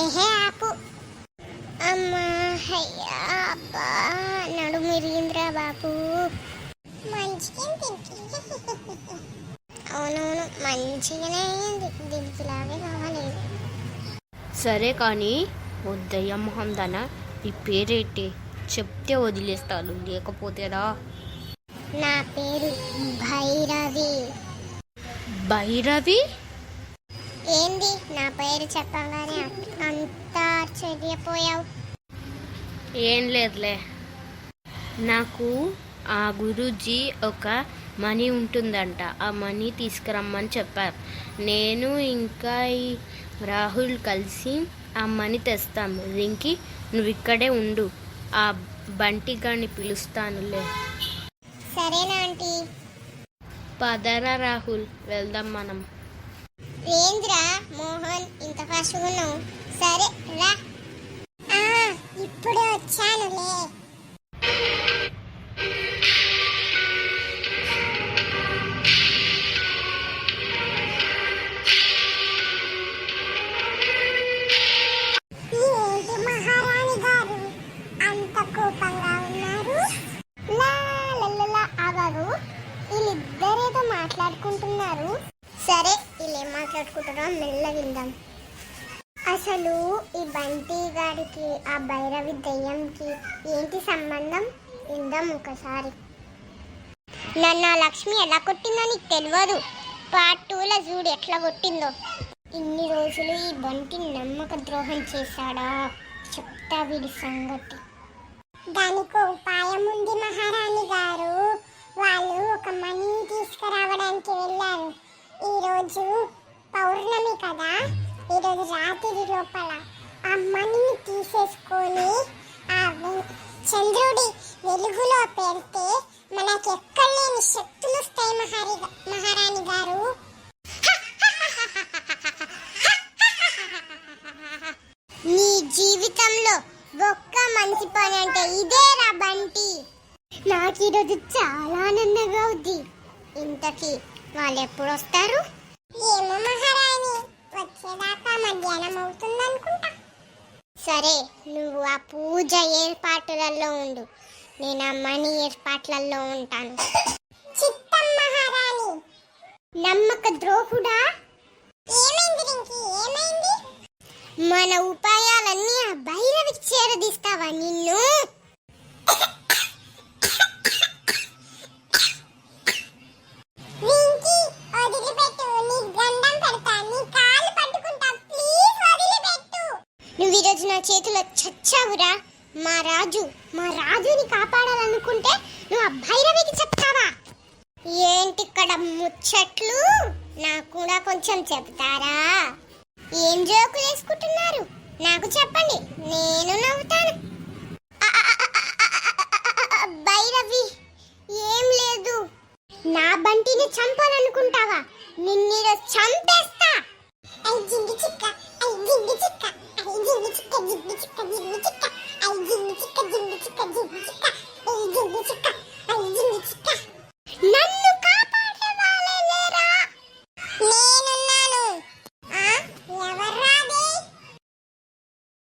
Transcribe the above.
ఎహే ఆపు. అమ్మా అయ్యా అబ్బా నడుము ఇరిగిందిరా బాపు. మంచిగా అవునవును మంచిగానే అయింది, దీనికి లాగే కావాలి. సరే కానీ వద్దయ్య మొహందన, ఈ పేరేంటి చెప్తే వదిలేస్తాను, లేకపోతేరా. నా పేరు భైరవి. భైరవి? ఏంది నా పేరు చెప్పగానే అంత ఆశ్చర్యపోయావు? ఏం లేదులే, నాకు ఆ గురూజీ ఒక మనీ ఉంటుందంట, ఆ మనీ తీసుకురమ్మని చెప్పారు. నేను ఇంకా ఈ రాహుల్ కలిసి ఆ మనీ తెస్తాము. రింకి నువ్వు ఇక్కడే ఉండు, ఆ బంటి గారిని పిలుస్తానులే. సరేనా ఆంటీ? పదరా రాహుల్, వెళ్దాం మనం. ఏంద్రా మోహన్ ఇంత ఫాస్ట్గా ఉన్నావు? సరే రా. ఇప్పుడు వచ్చానులే. మహారాణి గారు అంత కోపంగా ఉన్నారు? ఆగారు, వీళ్ళిద్దరేదో మాట్లాడుకుంటున్నారు. సరే వీళ్ళేం మాట్లాడుకుంటారో మెల్ల విందాం. అసలు ఈ బంటి గాడికి ఆ భైరవి దెయ్యంకి ఏంటి సంబంధం? విందాం ఒకసారి. నన్ను ఆ లక్ష్మి ఎలా కొట్టిందో నీకు తెలియదు. పార్ట్ 2లో చూడు ఎట్లా కొట్టిందో. ఇన్ని రోజులు ఈ బంటి నమ్మక ద్రోహం చేశాడా, చెప్తా వీడి సంగతి. దానికి ఉపాయం ఉంది మహారాణి గారు. వాళ్ళు ఒక మనీ తీసుకురావడానికి వెళ్ళారు. ఈరోజు పౌర్ణమి కదా, ఈరోజు రాత్రి లోపల ఆ మనీని తీసేసుకొని ఆ చంద్రుడి వెలుగులో పెడితే మనకి ఎక్కడలేని శక్తులు వస్తాయి మహారాణి గారు. నీ జీవితంలో ఒక్క మంచి పని అంటే ఇదేరా బంటి. నాకు ఈరోజు చాలా ఆనందంగా ఉంది. ఇంతకీ వాళ్ళు ఎప్పుడు వస్తారు? ఏమో మహారాణి, వచ్చేదాకా మధ్యాహ్నం అవుతుంది అనుకుంటా. సరే నువ్వు ఆ పూజ ఏర్పాట్లలో ఉండు, నేను ఆ మనీ ఏర్పాట్లలో ఉంటాను. చిత్తం మహారాణి. నమ్మక ద్రోహుడా, ఏమైంది రింకి, ఏమైంది? మన ఉపాయాలన్నీ ఆ భైరవికి చేరదీస్తావా నిన్ను? నువ్వు ఈరోజు నా చేతిలో చచ్చావురా. మా రాజుని కాపాడాలనుకుంటే నువ్వు ఆ భైరవికి చెప్తావా? ఏంటి ఇక్కడ ముచ్చట్లు? నాకు కూడా కొంచెం చెప్తారా? ఏం జోకులు వేసుకుంటున్నారు నాకు చెప్పండి, నేను నవ్వుతాను. భైరవి ఏం లేదు. నా బంటిని చంపాలనుకుంటావా? నిన్ను చంపేస్తా. జింగి చిక్క, జింగి చిక్క, జింగి చిక్క, జింగి చిక్క, జింగి చిక్క, జింగి చిక్క, జింగి చిక్క, జింగి చిక్క.